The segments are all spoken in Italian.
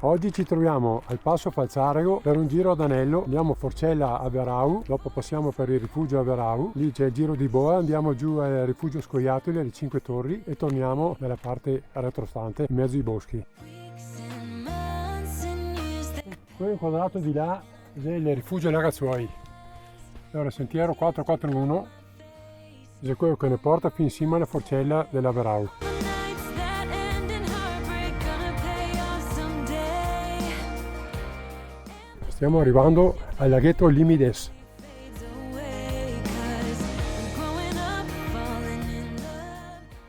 Oggi ci troviamo al Passo Falzarego per un giro ad Anello, andiamo a Forcella Averau, dopo passiamo per il Rifugio Averau, lì c'è il giro di boa, andiamo giù al Rifugio Scoiattoli, alle 5 Torri e torniamo nella parte retrostante in mezzo ai boschi. Quello inquadrato di là è il Rifugio Lagazuoi. Allora, sentiero 441 è quello che ne porta fin in cima alla Forcella dell'Averau. Stiamo arrivando al laghetto Limides.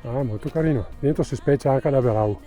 Ah, molto carino. Dentro si speccia anche l'Averau.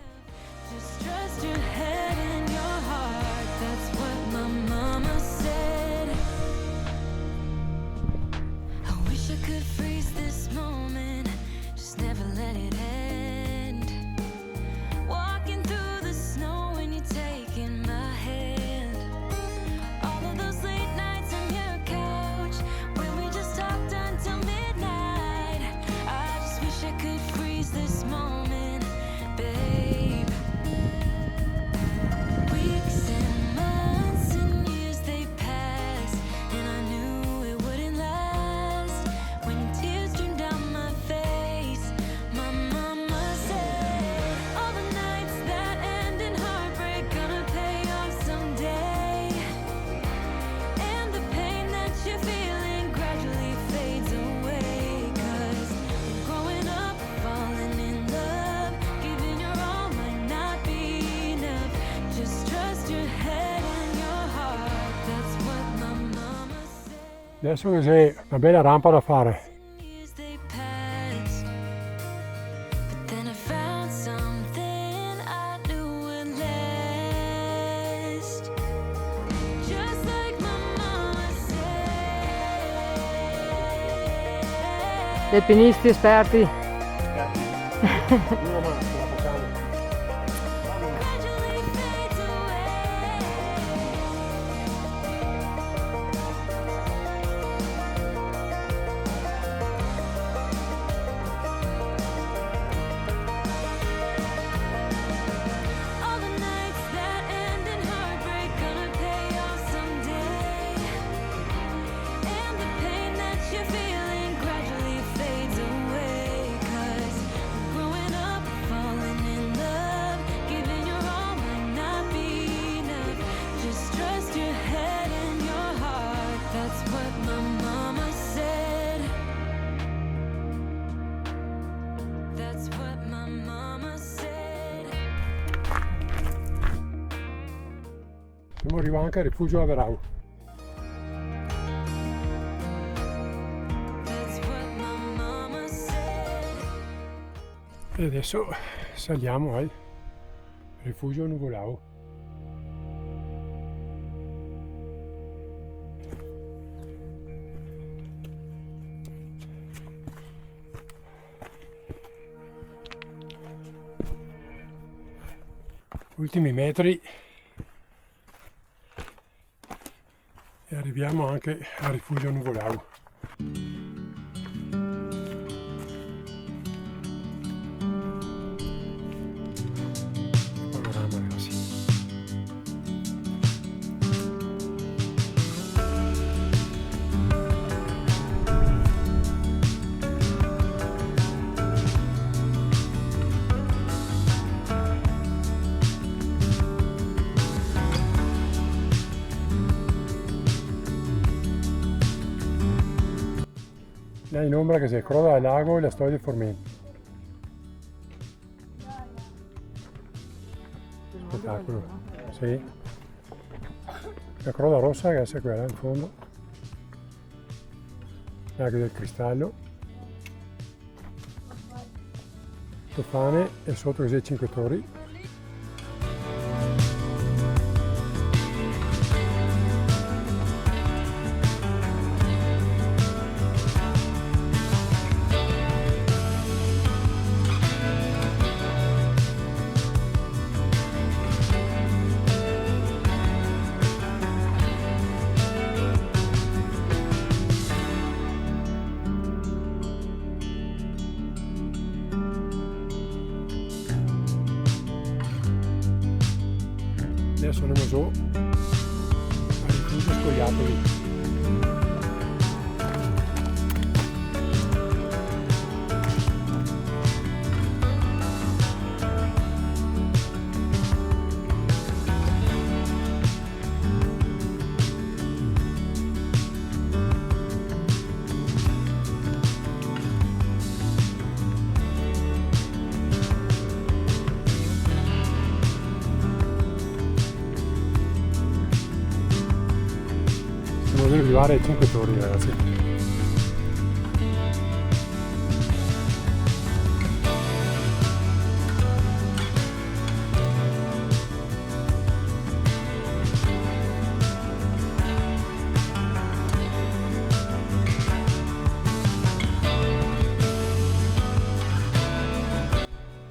Adesso c'è una bella rampa da fare. Gli alpinisti esperti. Siamo arrivati anche al Rifugio Averau. E adesso saliamo al Rifugio Nuvolau. Ultimi metri e arriviamo anche al Rifugio Nuvolau. Panorama così. Là in ombra che si crolla al lago e la storia dei formenti. Spettacolo, sì. La crolla rossa che è quella in fondo. Lago del cristallo. Tofane e sotto così 5 torri. adesso andiamo giù al Rifugio Scoiattoli. Siamo venuti arrivare ai 5 torri, ragazzi.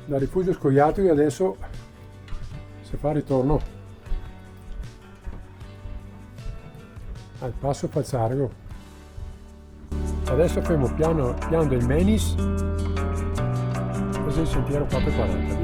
Da Rifugio Scoiattoli adesso si fa ritorno al Passo Falzarego. Adesso fermo piano del Menis, così il sentiero 440.